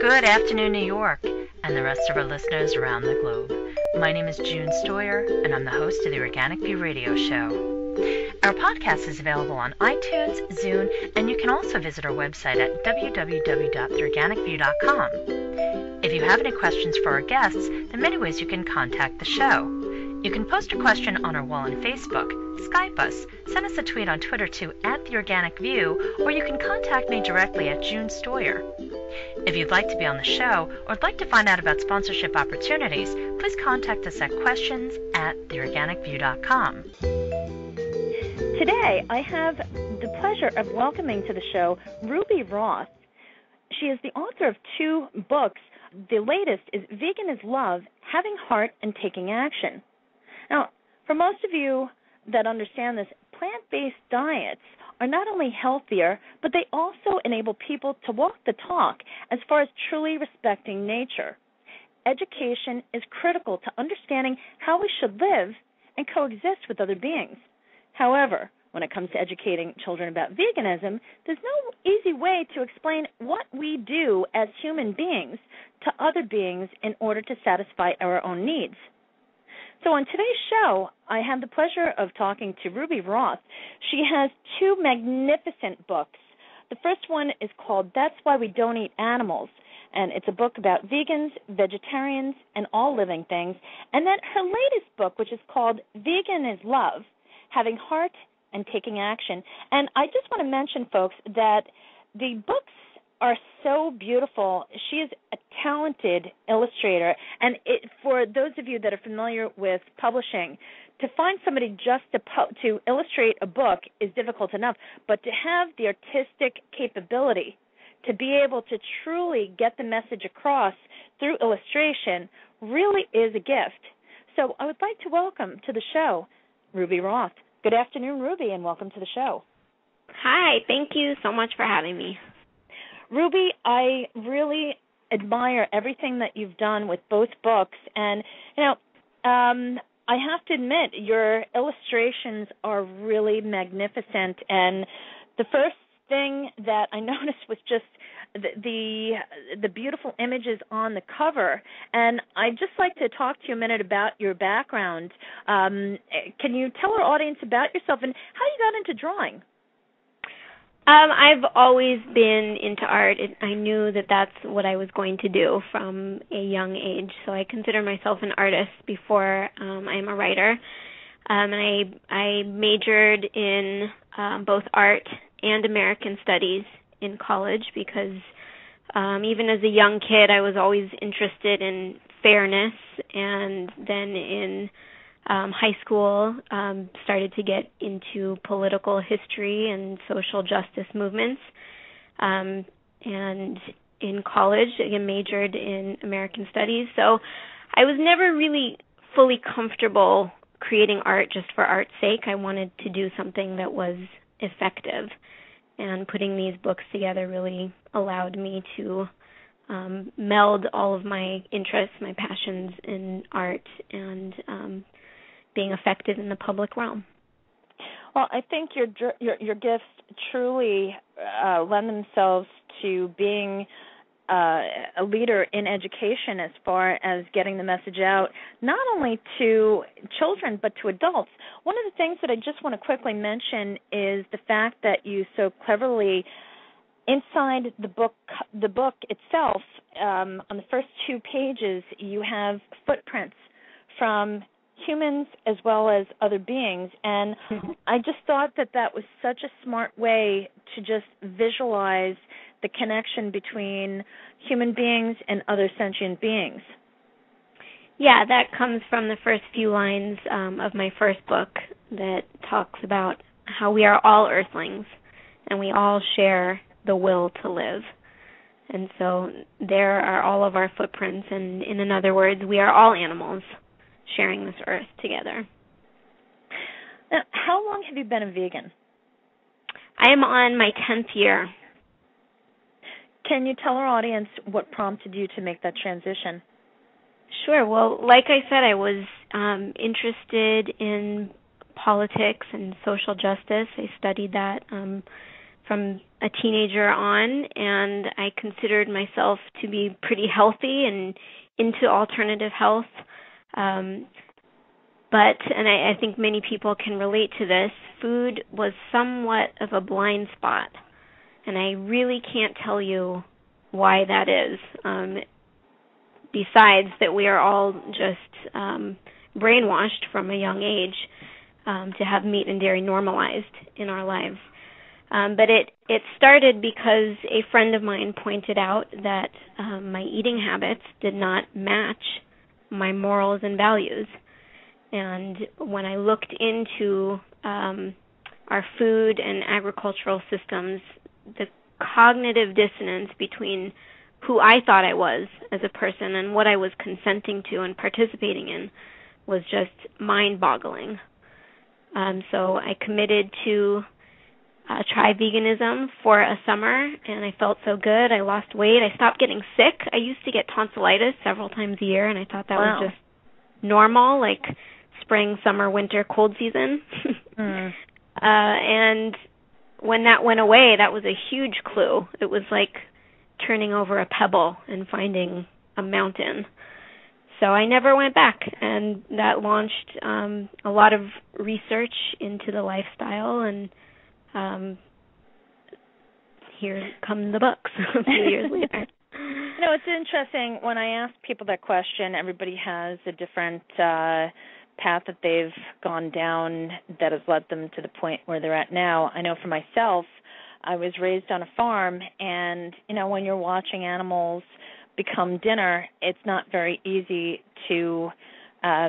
Good afternoon, New York, and the rest of our listeners around the globe. My name is June Stoyer, and I'm the host of the Organic View Radio Show. Our podcast is available on iTunes, Zune, and you can also visit our website at www.theorganicview.com. If you have any questions for our guests, there are many ways you can contact the show. You can post a question on our wall on Facebook, Skype us, send us a tweet on Twitter to @TheOrganicView, or you can contact me directly at June Stoyer. If you'd like to be on the show or would like to find out about sponsorship opportunities, please contact us at questions@theorganicview.com. Today, I have the pleasure of welcoming to the show Ruby Roth. She is the author of 2 books. The latest is Vegan is Love, Having Heart and Taking Action. Now, for most of you that understand this, plant-based diets are not only healthier, but they also enable people to walk the talk as far as truly respecting nature. Education is critical to understanding how we should live and coexist with other beings. However, when it comes to educating children about veganism, there's no easy way to explain what we do as human beings to other beings in order to satisfy our own needs. So on today's show, I have the pleasure of talking to Ruby Roth. She has 2 magnificent books. The first one is called That's Why We Don't Eat Animals, and it's a book about vegans, vegetarians, and all living things. And then her latest book, which is called Vegan is Love, Having Heart and Taking Action. And I just want to mention, folks, that the books are so beautiful. She is a talented illustrator, and for those of you that are familiar with publishing, to find somebody just to illustrate a book is difficult enough, but to have the artistic capability to be able to truly get the message across through illustration really is a gift. So I would like to welcome to the show Ruby Roth. Good afternoon, Ruby, and welcome to the show. Hi, thank you so much for having me. Ruby, I really admire everything that you've done with both books, and I have to admit your illustrations are really magnificent. And the first thing that I noticed was just the beautiful images on the cover. And I'd just like to talk to you a minute about your background. Can you tell our audience about yourself and how you got into drawing? I've always been into art. I knew that that's what I was going to do from a young age, so I consider myself an artist before I am a writer. And I majored in both art and American Studies in college because even as a young kid, I was always interested in fairness, and then in high school, started to get into political history and social justice movements. And in college, again, majored in American Studies. So I was never really fully comfortable creating art just for art's sake. I wanted to do something that was effective. And putting these books together really allowed me to meld all of my interests, my passions in art, and being effective in the public realm. Well, I think your gifts truly lend themselves to being a leader in education as far as getting the message out, not only to children but to adults. One of the things that I just want to quickly mention is the fact that you so cleverly, inside the book itself, on the first 2 pages, you have footprints from humans as well as other beings, and I just thought that was such a smart way to just visualize the connection between human beings and other sentient beings. Yeah, that comes from the first few lines of my first book that talks about how we are all earthlings and we all share the will to live. And so there are all of our footprints, and in other words, we are all animals sharing this earth together. Now, how long have you been a vegan? I am on my 10th year. Can you tell our audience what prompted you to make that transition? Sure. Well, like I said, I was interested in politics and social justice. I studied that from a teenager on, and I considered myself to be pretty healthy and into alternative health. And I think many people can relate to this, food was somewhat of a blind spot. And I really can't tell you why that is, besides that we are all just brainwashed from a young age to have meat and dairy normalized in our lives. But it started because a friend of mine pointed out that my eating habits did not match my morals and values. And when I looked into our food and agricultural systems, the cognitive dissonance between who I thought I was as a person and what I was consenting to and participating in was just mind-boggling. So I committed to try veganism for a summer, and I felt so good. I lost weight. I stopped getting sick. I used to get tonsillitis several times a year, and I thought that was just normal, like spring, summer, winter, cold season. And when that went away, that was a huge clue. It was like turning over a pebble and finding a mountain. So I never went back, and that launched a lot of research into the lifestyle, and here come the books a few years later. You know, it's interesting. When I ask people that question, everybody has a different path that they've gone down that has led them to the point where they're at now. I know for myself, I was raised on a farm, and, you know, when you're watching animals become dinner, it's not very easy to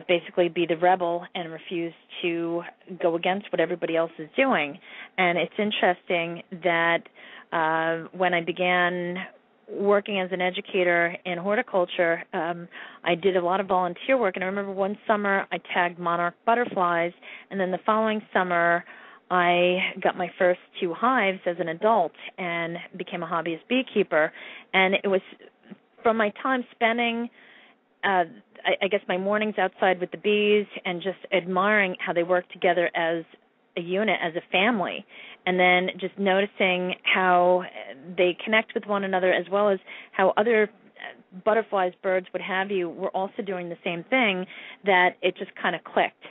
basically be the rebel and refuse to go against what everybody else is doing. And it's interesting that when I began working as an educator in horticulture, I did a lot of volunteer work. And I remember one summer I tagged monarch butterflies, and then the following summer I got my first 2 hives as an adult and became a hobbyist beekeeper. And it was from my time spending, I guess, my mornings outside with the bees and just admiring how they work together as a unit, as a family, and then just noticing how they connect with one another, as well as how other butterflies, birds, what have you, were also doing the same thing, that it just kind of clicked.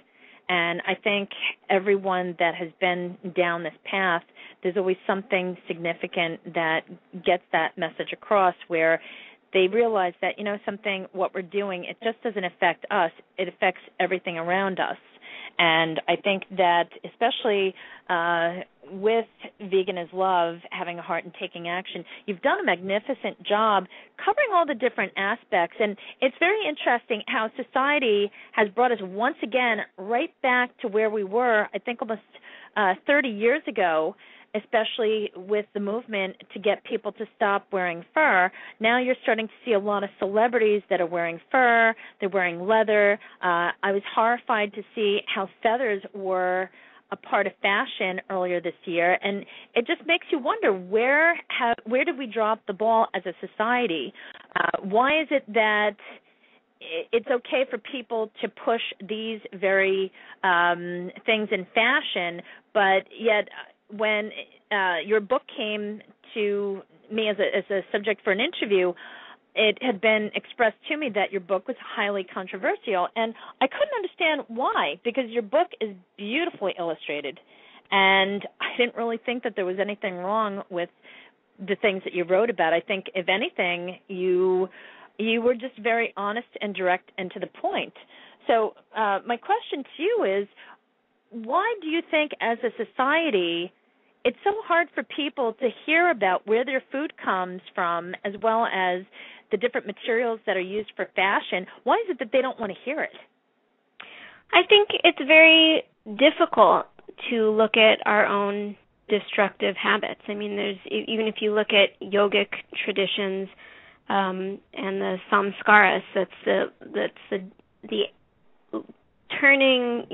And I think everyone that has been down this path, there's always something significant that gets that message across, where they realize that, you know, something, what we're doing, it just doesn't affect us, it affects everything around us. And I think that especially with Vegan is Love, having a heart and taking action, you've done a magnificent job covering all the different aspects. And it's very interesting how society has brought us once again right back to where we were, I think almost 30 years ago, especially with the movement to get people to stop wearing fur. Now you're starting to see a lot of celebrities that are wearing fur, they're wearing leather. I was horrified to see how feathers were a part of fashion earlier this year, and it just makes you wonder, where did we drop the ball as a society? Why is it that it's okay for people to push these very things in fashion, but yet when your book came to me as a subject for an interview, it had been expressed to me that your book was highly controversial, and I couldn't understand why, because your book is beautifully illustrated, and I didn't really think that there was anything wrong with the things that you wrote about. I think, if anything, you were just very honest and direct and to the point. So my question to you is, why do you think, as a society, it's so hard for people to hear about where their food comes from, as well as the different materials that are used for fashion? Why is it that they don't want to hear it? I think it's very difficult to look at our own destructive habits. I mean, even if you look at yogic traditions and the samskaras, that's the turning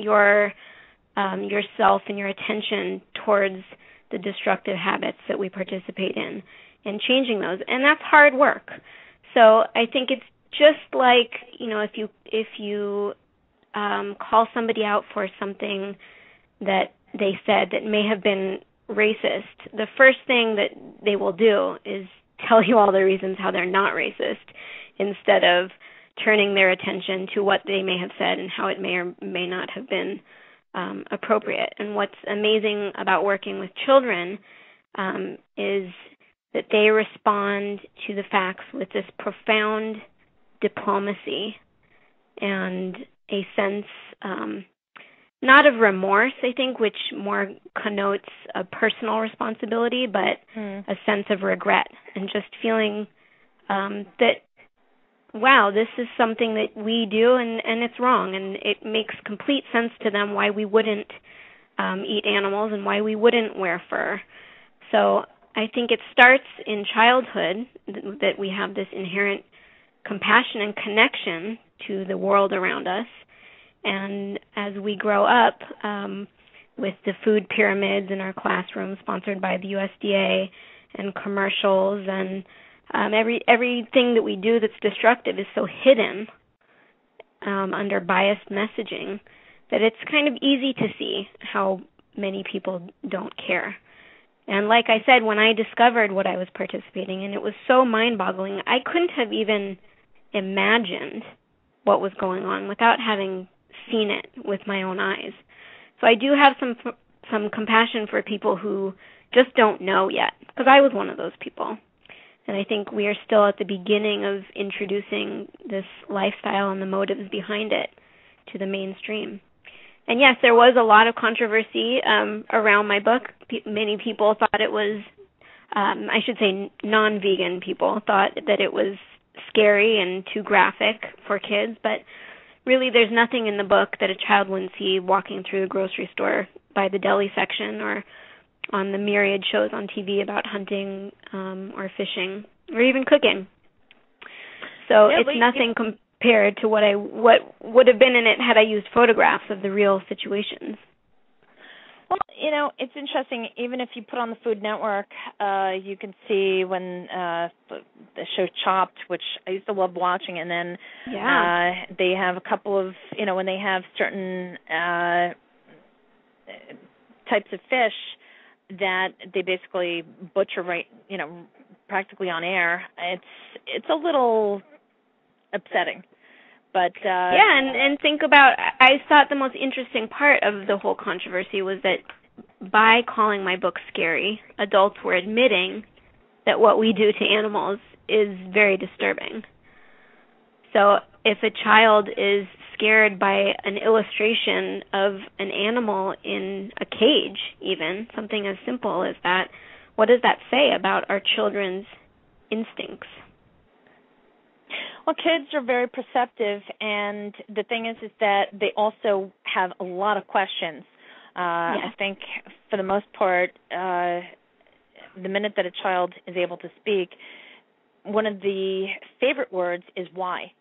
yourself and your attention towards the destructive habits that we participate in and changing those, and that's hard work. So I think it's just like, you know, if you call somebody out for something that they said that may have been racist, the first thing that they will do is tell you all the reasons how they're not racist, instead of turning their attention to what they may have said and how it may or may not have been appropriate. And what's amazing about working with children is that they respond to the facts with this profound diplomacy and a sense, not of remorse, I think, which more connotes a personal responsibility, but a sense of regret and just feeling that, wow, this is something that we do and it's wrong, and it makes complete sense to them why we wouldn't eat animals and why we wouldn't wear fur. So I think it starts in childhood that we have this inherent compassion and connection to the world around us. And as we grow up with the food pyramids in our classrooms sponsored by the USDA and commercials and everything that we do that's destructive is so hidden under biased messaging that it's kind of easy to see how many people don't care. And like I said, when I discovered what I was participating in, it was so mind-boggling. I couldn't have even imagined what was going on without having seen it with my own eyes. So I do have some compassion for people who just don't know yet, because I was one of those people. And I think we are still at the beginning of introducing this lifestyle and the motives behind it to the mainstream. And yes, there was a lot of controversy around my book. Many people thought it was, I should say non-vegan people, thought that it was scary and too graphic for kids. But really, there's nothing in the book that a child wouldn't see walking through the grocery store by the deli section or on the myriad shows on TV about hunting or fishing or even cooking. So it's nothing compared to what would have been in it had I used photographs of the real situations. Well, it's interesting. Even if you put on the Food Network, you can see when the show Chopped, which I used to love watching, and then they have a couple of, when they have certain types of fish that they basically butcher practically on air. It's a little upsetting. But and think about, I thought the most interesting part of the whole controversy was that by calling my book scary, adults were admitting that what we do to animals is very disturbing. So if a child is scared by an illustration of an animal in a cage, even, something as simple as that, what does that say about our children's instincts? Well, kids are very perceptive, and the thing is that they also have a lot of questions. I think for the most part, the minute that a child is able to speak, one of the favorite words is why.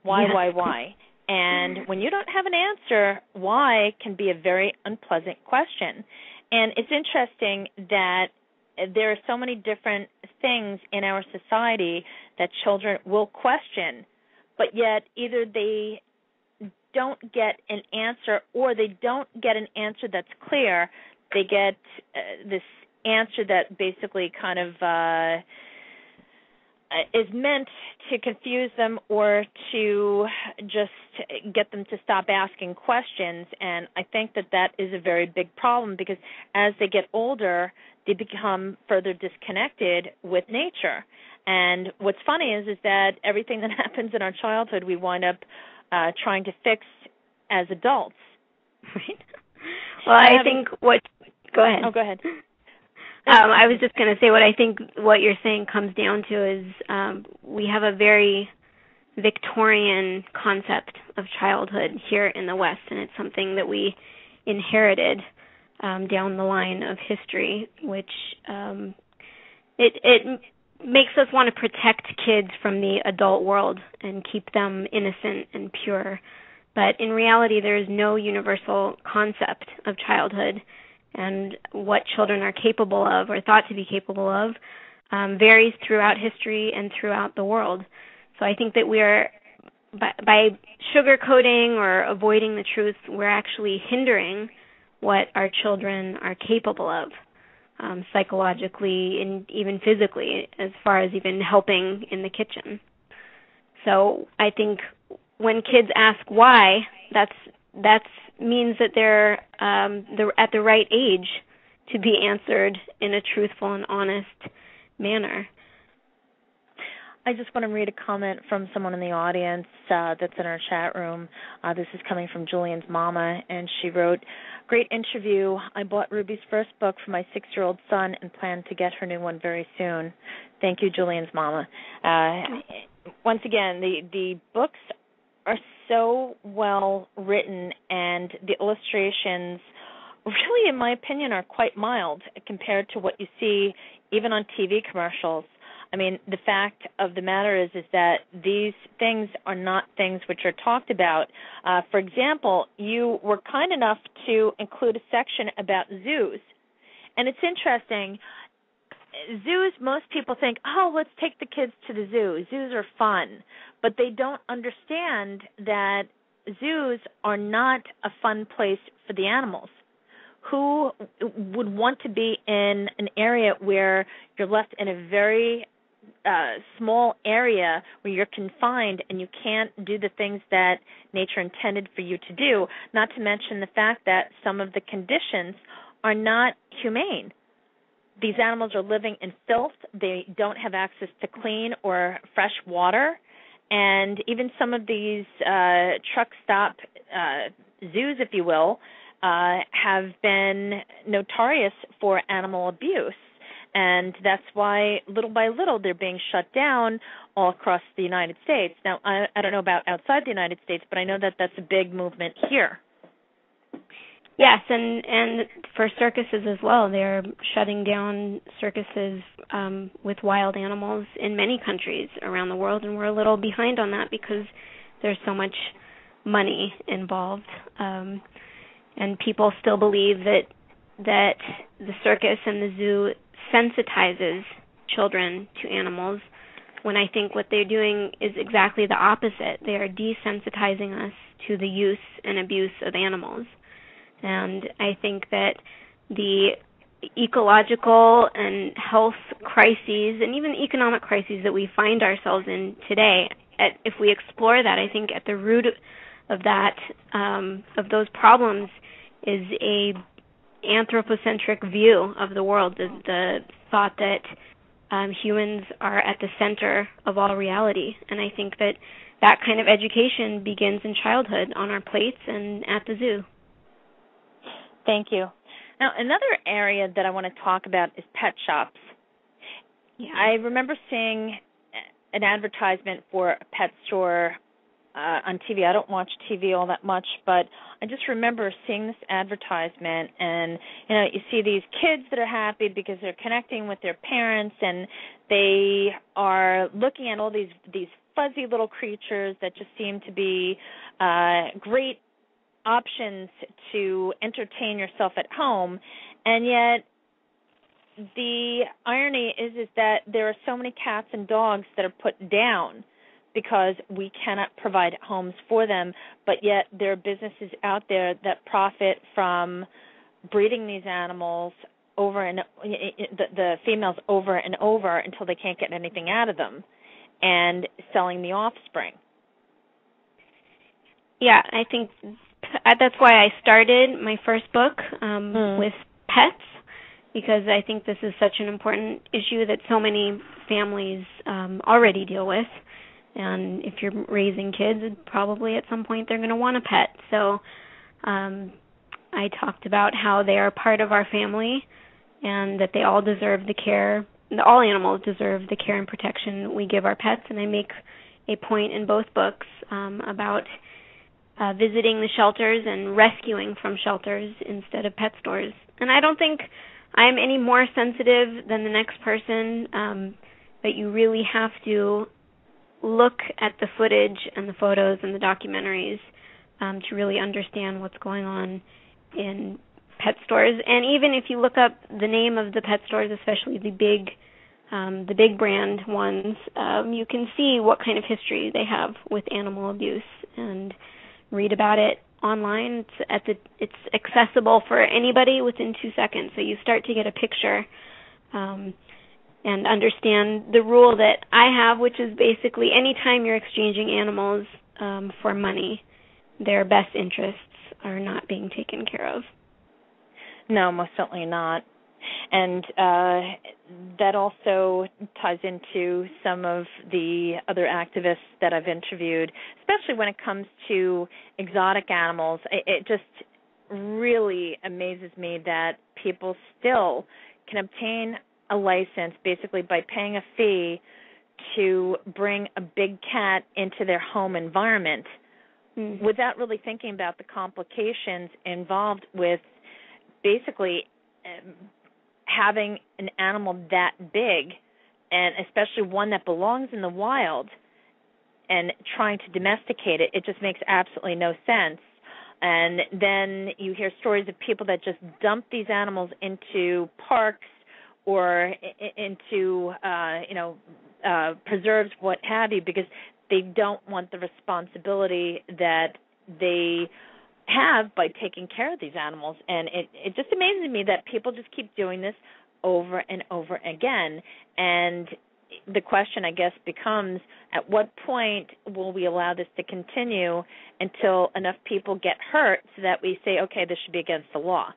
Why? And when you don't have an answer, why can be a very unpleasant question. And it's interesting that there are so many different things in our society that children will question, but yet either they don't get an answer or they don't get an answer that's clear. They get this answer that basically kind of is meant to confuse them or to just get them to stop asking questions. And I think that is a very big problem, because as they get older, they become further disconnected with nature. And what's funny is that everything that happens in our childhood, we wind up trying to fix as adults. Right. Well, I think go ahead. Oh, go ahead. I was just going to say what I think what you're saying comes down to is we have a very Victorian concept of childhood here in the West, and it's something that we inherited down the line of history, which it makes us want to protect kids from the adult world and keep them innocent and pure. But in reality, there is no universal concept of childhood, and what children are capable of or thought to be capable of varies throughout history and throughout the world. So I think that we are, by sugarcoating or avoiding the truth, we're actually hindering what our children are capable of, psychologically and even physically, as far as even helping in the kitchen. So I think when kids ask why, that's means that they're at the right age to be answered in a truthful and honest manner. I just want to read a comment from someone in the audience that's in our chat room. This is coming from Julian's mama, and she wrote, "Great interview. I bought Ruby's first book for my 6-year-old son and plan to get her new one very soon." Thank you, Julian's mama. Once again, the books are so well written, and the illustrations really, in my opinion, are quite mild compared to what you see even on TV commercials. I mean, the fact of the matter is that these things are not things which are talked about. For example, you were kind enough to include a section about zoos. And it's interesting. Zoos, most people think, oh, let's take the kids to the zoo. Zoos are fun. But they don't understand that zoos are not a fun place for the animals. Who would want to be in an area where you're left in a very small area where you're confined and you can't do the things that nature intended for you to do, not to mention the fact that some of the conditions are not humane. These animals are living in filth. They don't have access to clean or fresh water. And even some of these truck stop zoos, if you will, have been notorious for animal abuse. And that's why, little by little, they're being shut down all across the United States. Now, I don't know about outside the United States, but I know that that's a big movement here. Yes, and for circuses as well. They're shutting down circuses with wild animals in many countries around the world, and we're a little behind on that because there's so much money involved. And people still believe that the circus and the zoo sensitizes children to animals, when I think what they're doing is exactly the opposite. They are desensitizing us to the use and abuse of animals. And I think that the ecological and health crises and even economic crises that we find ourselves in today, if we explore that, I think at the root of that, of those problems, is a anthropocentric view of the world, the thought that humans are at the center of all reality. And I think that kind of education begins in childhood on our plates and at the zoo. Thank you. Now, another area that I want to talk about is pet shops. Yeah. I remember seeing an advertisement for a pet store on TV. I don't watch TV all that much, but I just remember seeing this advertisement, and you see these kids that are happy because they're connecting with their parents, and they are looking at all these fuzzy little creatures that just seem to be great options to entertain yourself at home. And yet the irony is that there are so many cats and dogs that are put down because we cannot provide homes for them, but yet there are businesses out there that profit from breeding these animals over and the females over and over until they can't get anything out of them, and selling the offspring. Yeah, I think that's why I started my first book with pets, because I think this is such an important issue that so many families already deal with. And if you're raising kids, probably at some point they're going to want a pet. So I talked about how they are part of our family and that they all deserve the care. All animals deserve the care and protection we give our pets. And I make a point in both books about visiting the shelters and rescuing from shelters instead of pet stores. And I don't think I'm any more sensitive than the next person, but you really have to look at the footage and the photos and the documentaries to really understand what's going on in pet stores. And even if you look up the name of the pet stores, especially the big brand ones, you can see what kind of history they have with animal abuse and read about it online. It's accessible for anybody within 2 seconds. So you start to get a picture and understand the rule that I have, which is basically anytime you're exchanging animals for money, their best interests are not being taken care of. No, most certainly not. And that also ties into some of the other activists that I've interviewed, especially when it comes to exotic animals. It just really amazes me that people still can obtain a license basically by paying a fee to bring a big cat into their home environment without really thinking about the complications involved with basically having an animal that big, and especially one that belongs in the wild, and trying to domesticate it. It just makes absolutely no sense. And then you hear stories of people that just dump these animals into parks or into preserves, what have you, because they don't want the responsibility that they have by taking care of these animals. And it just amazes me that people just keep doing this over and over again. And the question, I guess, becomes, at what point will we allow this to continue until enough people get hurt so that we say, okay, this should be against the law?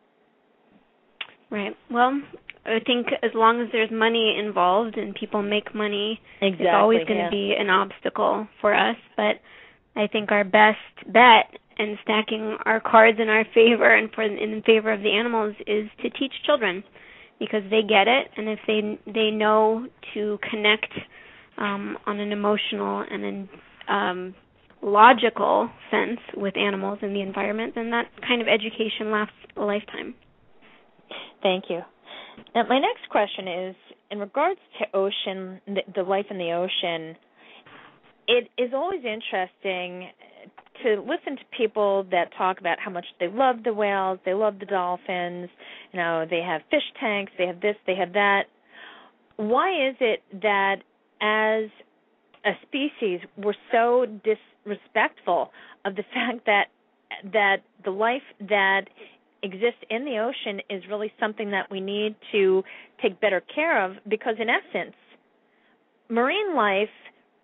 Right. Well, I think as long as there's money involved and people make money, it's always going to be an obstacle for us. But I think our best bet and stacking our cards in our favor and in favor of the animals is to teach children, because they get it, and if they know to connect on an emotional and logical sense with animals and the environment, then that kind of education lasts a lifetime. Thank you. Now, my next question is, in regards to ocean, the life in the ocean, it is always interesting to listen to people that talk about how much they love the whales, they love the dolphins, they have fish tanks, they have this, they have that. Why is it that as a species we're so disrespectful of the fact that the life that exists in the ocean is really something that we need to take better care of? Because in essence, marine life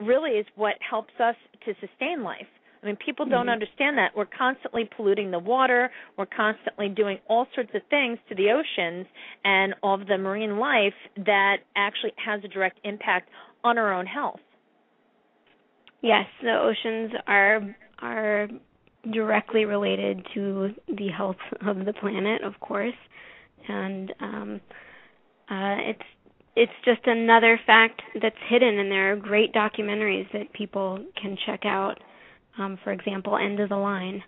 really is what helps us to sustain life. I mean, people don't understand that. We're constantly polluting the water. We're constantly doing all sorts of things to the oceans and all of the marine life that actually has a direct impact on our own health. Yes, the oceans are directly related to the health of the planet, of course, and it's just another fact that's hidden, and there are great documentaries that people can check out. For example, End of the Line,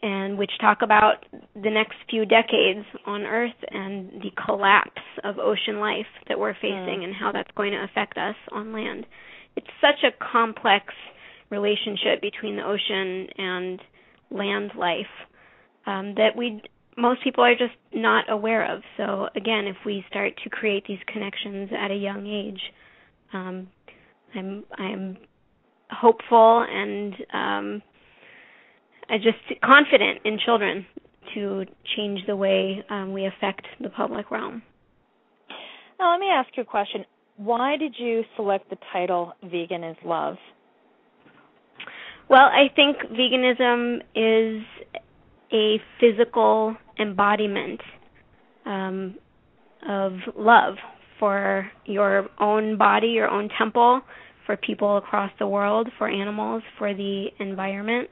and which talk about the next few decades on Earth and the collapse of ocean life that we're facing and how that's going to affect us on land. It's such a complex relationship between the ocean and land life that most people are just not aware of. So again, if we start to create these connections at a young age, I'm hopeful and just confident in children to change the way we affect the public realm. Now, let me ask you a question. Why did you select the title Vegan is Love? Well, I think veganism is a physical embodiment of love for your own body, your own temple, for people across the world, for animals, for the environment.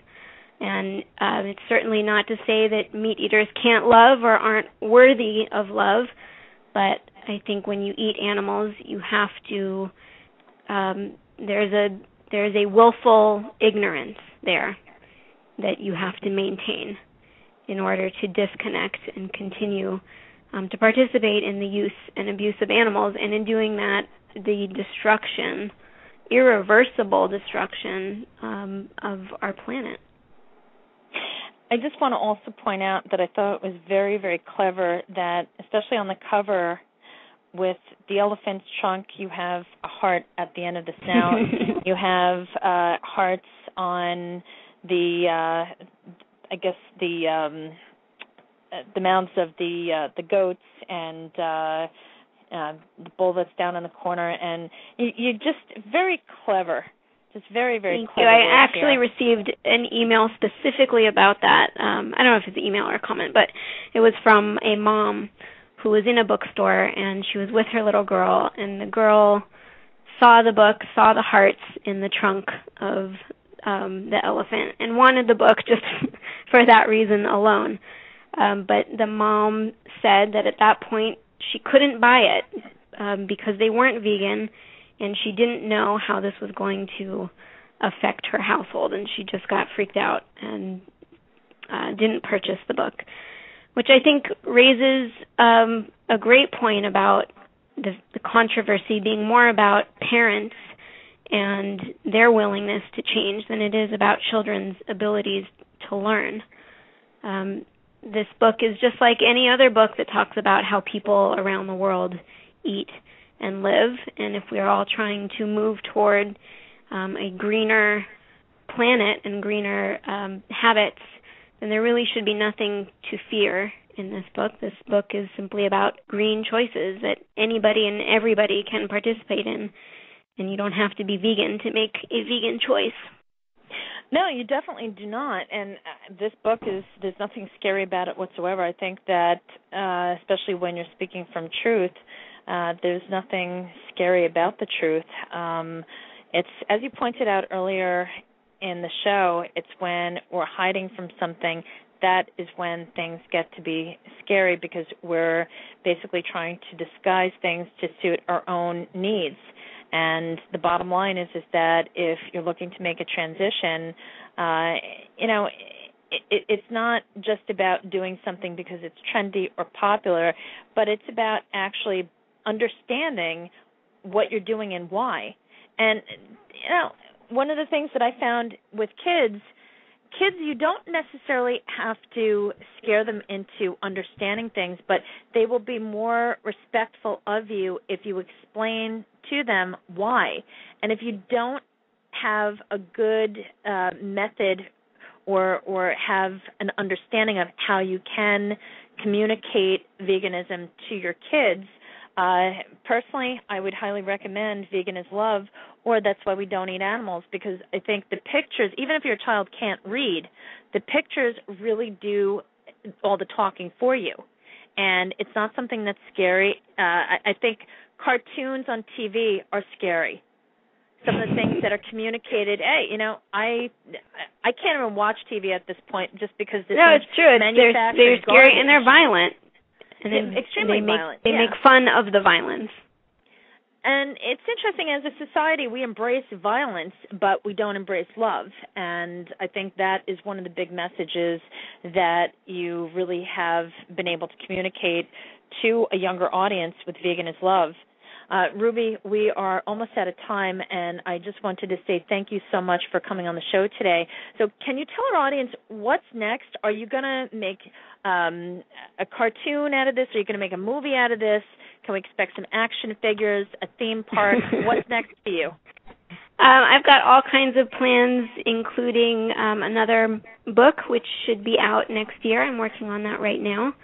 And it's certainly not to say that meat eaters can't love or aren't worthy of love, but I think when you eat animals, you have to, there's a willful ignorance there that you have to maintain in order to disconnect and continue to participate in the use and abuse of animals, and in doing that, the destruction, irreversible destruction of our planet. I just want to also point out that I thought it was very, very clever that, especially on the cover with the elephant's trunk, you have a heart at the end of the snout. You have hearts on the, I guess the mouths of the goats and the bull that's down in the corner, and you're just very clever. Just very, very Thank clever. you. I actually received an email specifically about that. I don't know if it's an email or a comment, but it was from a mom who was in a bookstore, and she was with her little girl, and the girl saw the book, saw the hearts in the trunk of the elephant, and wanted the book just for that reason alone. But the mom said that at that point she couldn't buy it because they weren't vegan, and she didn't know how this was going to affect her household, and she just got freaked out and didn't purchase the book, which I think raises a great point about the controversy being more about parents and their willingness to change than it is about children's abilities to learn. This book is just like any other book that talks about how people around the world eat and live, and if we're all trying to move toward a greener planet and greener habits, then there really should be nothing to fear in this book. This book is simply about green choices that anybody and everybody can participate in, and you don't have to be vegan to make a vegan choice. No, you definitely do not, and this book there's nothing scary about it whatsoever. I think that, especially when you're speaking from truth, there's nothing scary about the truth. It's, as you pointed out earlier in the show, it's when we're hiding from something that is when things get to be scary, because we're basically trying to disguise things to suit our own needs. And the bottom line is that if you're looking to make a transition, it's not just about doing something because it's trendy or popular, but it's about actually understanding what you're doing and why. And, one of the things that I found with kids, you don't necessarily have to scare them into understanding things, but they will be more respectful of you if you explain to them why. And if you don't have a good method or have an understanding of how you can communicate veganism to your kids, personally, I would highly recommend Vegan is Love, or That's Why We Don't Eat Animals, because I think the pictures, even if your child can't read, the pictures really do all the talking for you. And it's not something that's scary. I think cartoons on TV are scary. Some of the things that are communicated, I can't even watch TV at this point just because this it's true. They're scary garbage. And they're violent. And extremely violent. They make fun of the violence. And it's interesting, as a society, we embrace violence, but we don't embrace love. And I think that is one of the big messages that you really have been able to communicate to a younger audience with Vegan is Love. Ruby, we are almost out of time, and I just wanted to say thank you so much for coming on the show today. So can you tell our audience what's next? Are you going to make a cartoon out of this? Are you going to make a movie out of this? Can we expect some action figures, a theme park? What's next for you? I've got all kinds of plans, including another book, which should be out next year. I'm working on that right now.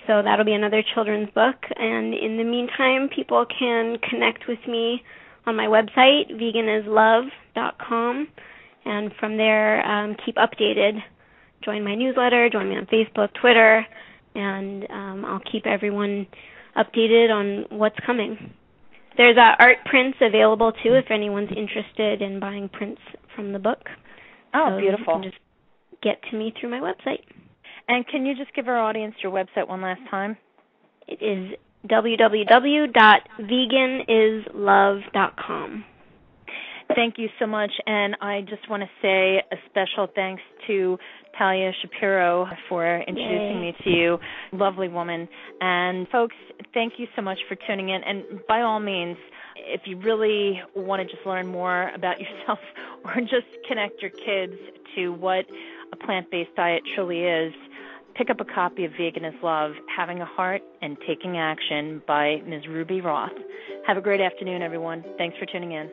So that'll be another children's book. And in the meantime, people can connect with me on my website, veganislove.com. And from there, keep updated. Join my newsletter, join me on Facebook, Twitter, and I'll keep everyone updated on what's coming. There's art prints available, too, if anyone's interested in buying prints from the book. Oh, so beautiful. You can just get to me through my website. And can you just give our audience your website one last time? It is www.veganislove.com. Thank you so much, and I just want to say a special thanks to Talia Shapiro for introducing me to you. Lovely woman. And folks, thank you so much for tuning in. And by all means, if you really want to just learn more about yourself or just connect your kids to what a plant-based diet truly is, pick up a copy of Vegan is Love, Having a Heart and Taking Action by Ms. Ruby Roth. Have a great afternoon, everyone. Thanks for tuning in.